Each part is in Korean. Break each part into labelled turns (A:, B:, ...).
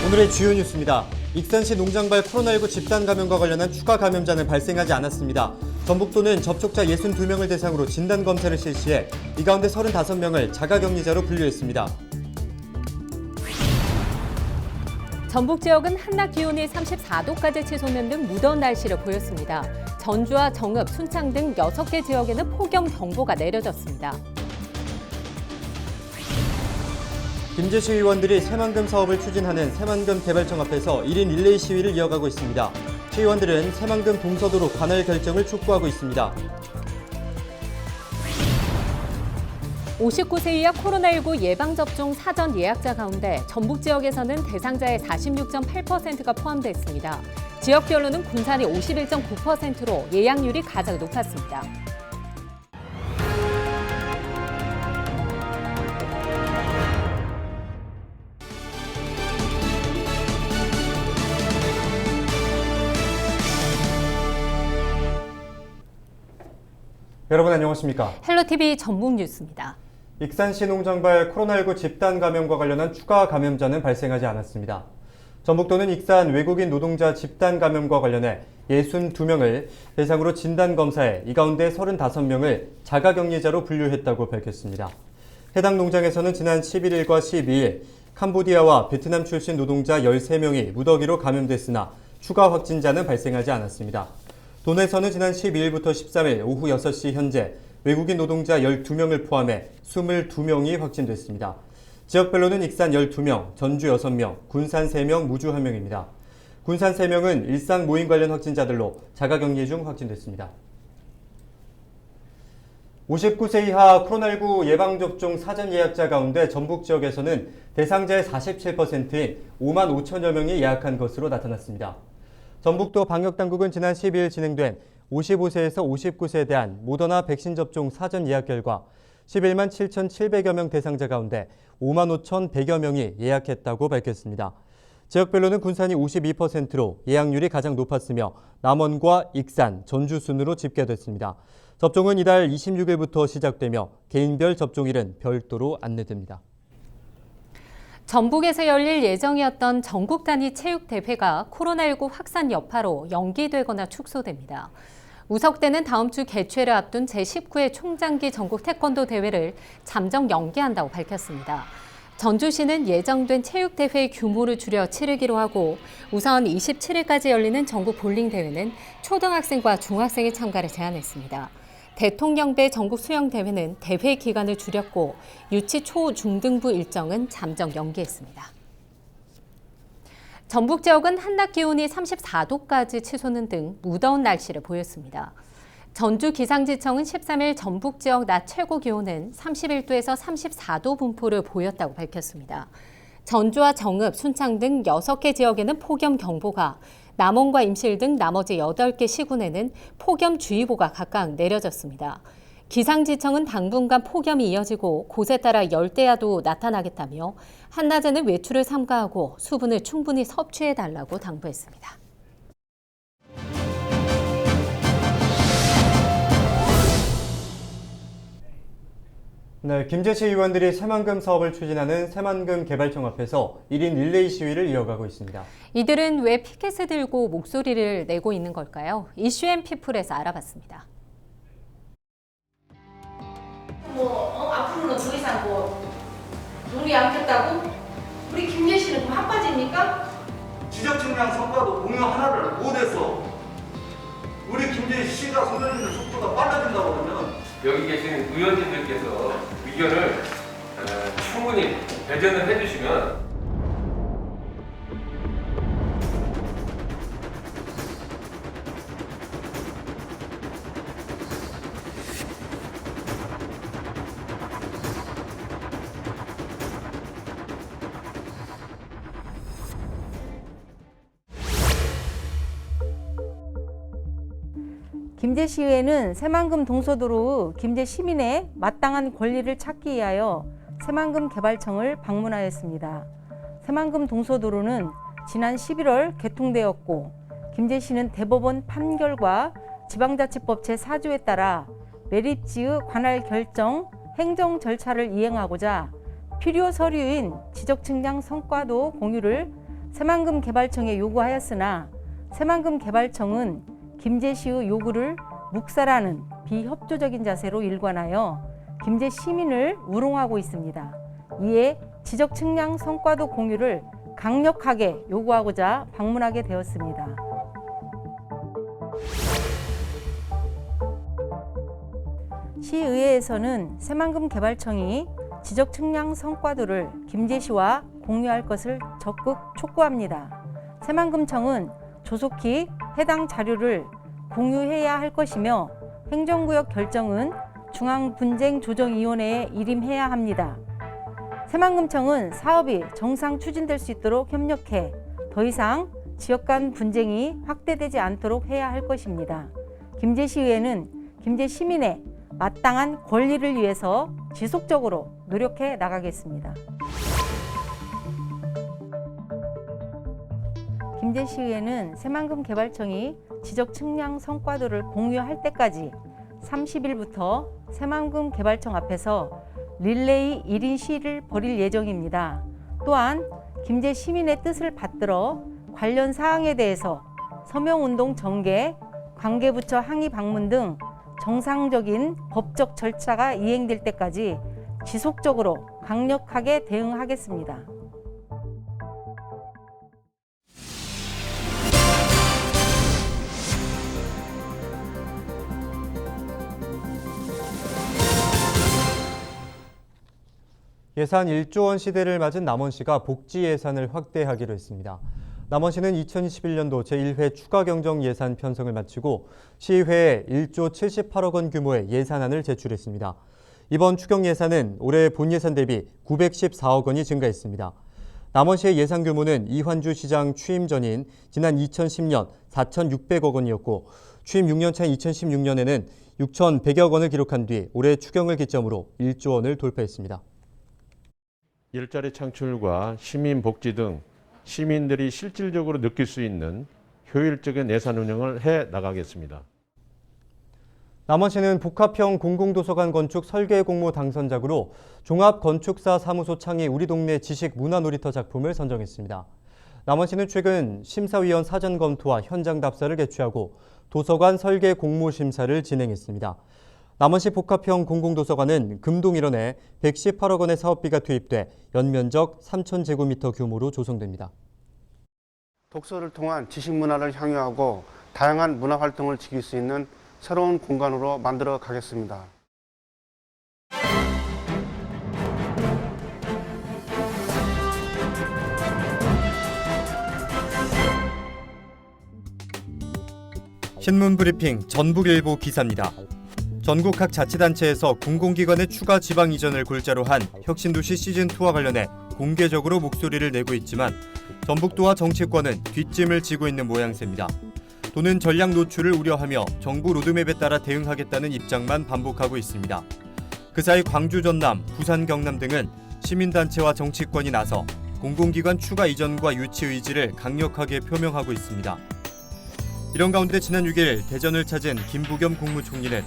A: 오늘의 주요 뉴스입니다. 익산시 농장발 코로나19 집단 감염과 관련한 추가 감염자는 발생하지 않았습니다. 전북도는 접촉자 62명을 대상으로 진단 검사를 실시해 이 가운데 35명을 자가격리자로 분류했습니다.
B: 전북 지역은 한낮 기온이 34도까지 치솟는 등 무더운 날씨를 보였습니다. 전주와 정읍, 순창 등 6개 지역에는 폭염경보가 내려졌습니다.
A: 김제시 의원들이 새만금 사업을 추진하는 새만금 개발청 앞에서 1인 릴레이 시위를 이어가고 있습니다. 시의원들은 새만금 동서도로 관할 결정을 촉구하고 있습니다.
B: 59세 이하 코로나19 예방접종 사전 예약자 가운데 전북 지역에서는 대상자의 46.8%가 포함됐습니다. 지역별로는 군산이 51.9%로 예약률이 가장 높았습니다.
A: 여러분 안녕하십니까?
B: 헬로티비 전북 뉴스입니다.
A: 익산시 농장발 코로나19 집단 감염과 관련한 추가 감염자는 발생하지 않았습니다. 전북도는 익산 외국인 노동자 집단 감염과 관련해 62명을 대상으로 진단 검사해 이 가운데 35명을 자가격리자로 분류했다고 밝혔습니다. 해당 농장에서는 지난 11일과 12일 캄보디아와 베트남 출신 노동자 13명이 무더기로 감염됐으나 추가 확진자는 발생하지 않았습니다. 도내에서는 지난 12일부터 13일 오후 6시 현재 외국인 노동자 12명을 포함해 22명이 확진됐습니다. 지역별로는 익산 12명, 전주 6명, 군산 3명, 무주 1명입니다. 군산 3명은 일상 모임 관련 확진자들로 자가격리 중 확진됐습니다. 59세 이하 코로나19 예방접종 사전 예약자 가운데 전북 지역에서는 대상자의 47%인 5만 5천여 명이 예약한 것으로 나타났습니다. 전북도 방역당국은 지난 12일 진행된 55세에서 59세에 대한 모더나 백신 접종 사전 예약 결과 11만 7,700여 명 대상자 가운데 5만 5,100여 명이 예약했다고 밝혔습니다. 지역별로는 군산이 52%로 예약률이 가장 높았으며 남원과 익산, 전주 순으로 집계됐습니다. 접종은 이달 26일부터 시작되며 개인별 접종일은 별도로 안내됩니다.
B: 전북에서 열릴 예정이었던 전국 단위 체육대회가 코로나19 확산 여파로 연기되거나 축소됩니다. 우석대는 다음 주 개최를 앞둔 제19회 총장기 전국 태권도 대회를 잠정 연기한다고 밝혔습니다. 전주시는 예정된 체육대회의 규모를 줄여 치르기로 하고 우선 27일까지 열리는 전국 볼링 대회는 초등학생과 중학생의 참가를 제한했습니다. 대통령배 전국 수영대회는 대회 기간을 줄였고 유치 초, 중등부 일정은 잠정 연기했습니다. 전북 지역은 한낮 기온이 34도까지 치솟는 등 무더운 날씨를 보였습니다. 전주 기상지청은 13일 전북 지역 낮 최고 기온은 31도에서 34도 분포를 보였다고 밝혔습니다. 전주와 정읍, 순창 등 6개 지역에는 폭염경보가, 남원과 임실 등 나머지 8개 시군에는 폭염주의보가 각각 내려졌습니다. 기상지청은 당분간 폭염이 이어지고 곳에 따라 열대야도 나타나겠다며 한낮에는 외출을 삼가하고 수분을 충분히 섭취해달라고 당부했습니다.
A: 네, 김제시 의원들이 새만금 사업을 추진하는 새만금 개발청 앞에서 1인 릴레이 시위를 이어가고 있습니다.
B: 이들은 왜 피켓을 들고 목소리를 내고 있는 걸까요? 이슈앤피플에서 알아봤습니다.
C: 앞으로는 더 이상 돈이 안 겠다고? 우리 김제시는 그럼 핫바지입니까?
D: 지적 측량 성과도 공유 하나를 못해서 우리 김제시가 손들리는 속도가 빨라진다고 그러면
E: 여기 계신 의원님들께서 의견을 충분히 배전을 해주시면
F: 김제시의회는 새만금 동서도로 김제 시민의 마땅한 권리를 찾기 위하여 새만금 개발청을 방문하였습니다. 새만금 동서도로는 지난 11월 개통되었고 김제시는 대법원 판결과 지방자치법 제4조에 따라 매립지의 관할 결정, 행정 절차를 이행하고자 필요 서류인 지적 측량 성과도 공유를 새만금개발청에 요구하였으나 새만금개발청은 김제시의 요구를 묵살하는 비협조적인 자세로 일관하여 김제 시민을 우롱하고 있습니다. 이에 지적 측량 성과도 공유를 강력하게 요구하고자 방문하게 되었습니다. 시의회에서는 새만금개발청이 지적 측량 성과도를 김제시와 공유할 것을 적극 촉구합니다. 새만금청은 조속히 해당 자료를 공유해야 할 것이며 행정구역 결정은 중앙분쟁조정위원회에 일임해야 합니다. 새만금청은 사업이 정상 추진될 수 있도록 협력해 더 이상 지역 간 분쟁이 확대되지 않도록 해야 할 것입니다. 김제시의회는 김제 시민의 마땅한 권리를 위해서 지속적으로 노력해 나가겠습니다. 김제시의회는 새만금개발청이 지적 측량 성과도를 공유할 때까지 30일부터 새만금개발청 앞에서 릴레이 1인 시위를 벌일 예정입니다. 또한 김제 시민의 뜻을 받들어 관련 사항에 대해서 서명운동 전개, 관계부처 항의 방문 등 정상적인 법적 절차가 이행될 때까지 지속적으로 강력하게 대응하겠습니다.
A: 예산 1조 원 시대를 맞은 남원시가 복지 예산을 확대하기로 했습니다. 남원시는 2021년도 제1회 추가경정 예산 편성을 마치고 시의회에 1조 78억 원 규모의 예산안을 제출했습니다. 이번 추경 예산은 올해 본 예산 대비 914억 원이 증가했습니다. 남원시의 예산 규모는 이환주 시장 취임 전인 지난 2010년 4,600억 원이었고 취임 6년 차인 2016년에는 6,100억 원을 기록한 뒤 올해 추경을 기점으로 1조 원을 돌파했습니다.
G: 일자리 창출과 시민 복지 등 시민들이 실질적으로 느낄 수 있는 효율적인 예산 운영을 해 나가겠습니다.
A: 남원시는 복합형 공공도서관 건축 설계 공모 당선작으로 종합건축사 사무소 창의 우리 동네 지식문화놀이터 작품을 선정했습니다. 남원시는 최근 심사위원 사전 검토와 현장 답사를 개최하고 도서관 설계 공모 심사를 진행했습니다. 남원시 복합형 공공도서관은 금동 일원에 118억 원의 사업비가 투입돼 연면적 3,000제곱미터 규모로 조성됩니다.
H: 독서를 통한 지식문화를 향유하고 다양한 문화활동을 즐길 수 있는 새로운 공간으로 만들어 가겠습니다.
A: 신문브리핑 전북일보 기사입니다. 전국 각 자치단체에서 공공기관의 추가 지방 이전을 골자로 한 혁신도시 시즌2와 관련해 공개적으로 목소리를 내고 있지만 전북도와 정치권은 뒷짐을 지고 있는 모양새입니다. 도는 전략 노출을 우려하며 정부 로드맵에 따라 대응하겠다는 입장만 반복하고 있습니다. 그 사이 광주, 전남, 부산, 경남 등은 시민단체와 정치권이 나서 공공기관 추가 이전과 유치 의지를 강력하게 표명하고 있습니다. 이런 가운데 지난 6일 대전을 찾은 김부겸 국무총리는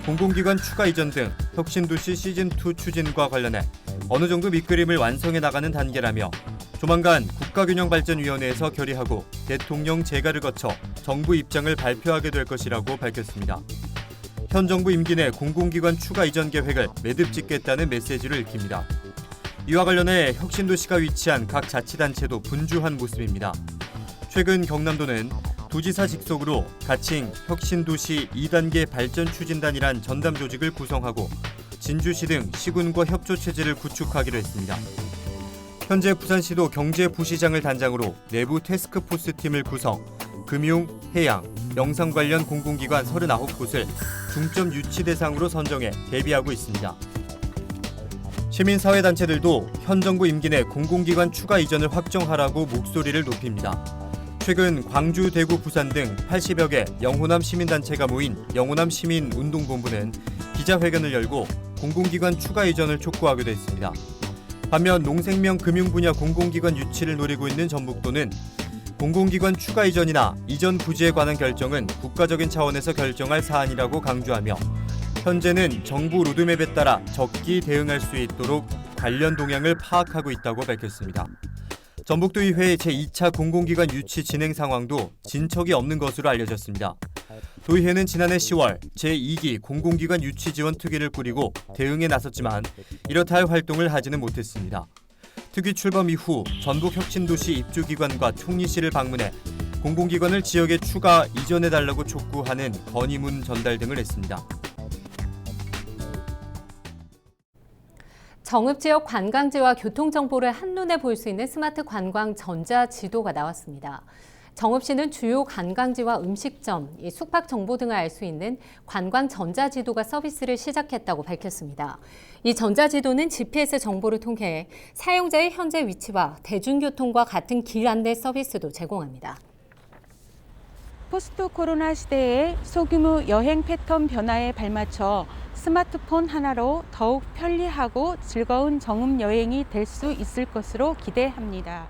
A: 공공기관 추가 이전 등 혁신도시 시즌2 추진과 관련해 어느 정도 밑그림을 완성해 나가는 단계라며 조만간 국가균형발전위원회에서 결의하고 대통령 재가를 거쳐 정부 입장을 발표하게 될 것이라고 밝혔습니다. 현 정부 임기 내 공공기관 추가 이전 계획을 매듭 짓겠다는 메시지를 읽힙니다. 이와 관련해 혁신도시가 위치한 각 자치단체도 분주한 모습입니다. 최근 경남도는 도지사 직속으로 가칭 혁신도시 2단계 발전추진단이란 전담 조직을 구성하고 진주시 등 시군과 협조체제를 구축하기로 했습니다. 현재 부산시도 경제부시장을 단장으로 내부 태스크포스 팀을 구성, 금융, 해양, 영상 관련 공공기관 39곳을 중점 유치 대상으로 선정해 대비하고 있습니다. 시민사회단체들도 현 정부 임기 내 공공기관 추가 이전을 확정하라고 목소리를 높입니다. 최근 광주, 대구, 부산 등 80여 개 영호남 시민단체가 모인 영호남 시민운동본부는 기자회견을 열고 공공기관 추가 이전을 촉구하기도 했습니다. 반면 농생명 금융 분야 공공기관 유치를 노리고 있는 전북도는 공공기관 추가 이전이나 이전 부지에 관한 결정은 국가적인 차원에서 결정할 사안이라고 강조하며 현재는 정부 로드맵에 따라 적기 대응할 수 있도록 관련 동향을 파악하고 있다고 밝혔습니다. 전북도의회의 제2차 공공기관 유치 진행 상황도 진척이 없는 것으로 알려졌습니다. 도의회는 지난해 10월 제2기 공공기관 유치 지원 특위를 꾸리고 대응에 나섰지만 이렇다 할 활동을 하지는 못했습니다. 특위 출범 이후 전북혁신도시 입주기관과 총리실을 방문해 공공기관을 지역에 추가 이전해달라고 촉구하는 건의문 전달 등을 했습니다.
B: 정읍지역 관광지와 교통정보를 한눈에 볼 수 있는 스마트 관광 전자지도가 나왔습니다. 정읍시는 주요 관광지와 음식점, 숙박 정보 등을 알 수 있는 관광 전자지도가 서비스를 시작했다고 밝혔습니다. 이 전자지도는 GPS 정보를 통해 사용자의 현재 위치와 대중교통과 같은 길 안내 서비스도 제공합니다.
I: 포스트 코로나 시대의 소규모 여행 패턴 변화에 발맞춰 스마트폰 하나로 더욱 편리하고 즐거운 정읍 여행이 될 수 있을 것으로 기대합니다.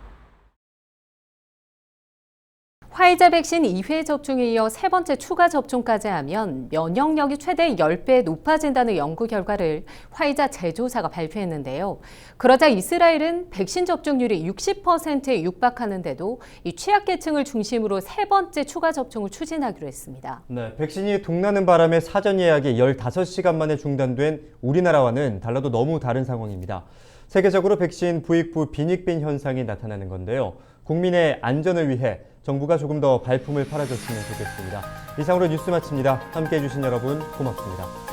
B: 화이자 백신 2회 접종에 이어 세 번째 추가 접종까지 하면 면역력이 최대 10배 높아진다는 연구 결과를 화이자 제조사가 발표했는데요. 그러자 이스라엘은 백신 접종률이 60%에 육박하는데도 이 취약계층을 중심으로 세 번째 추가 접종을 추진하기로 했습니다.
A: 네, 백신이 동나는 바람에 사전 예약이 15시간 만에 중단된 우리나라와는 달라도 너무 다른 상황입니다. 세계적으로 백신 부익부 빈익빈 현상이 나타나는 건데요. 국민의 안전을 위해 정부가 조금 더 발품을 팔아줬으면 좋겠습니다. 이상으로 뉴스 마칩니다. 함께해 주신 여러분 고맙습니다.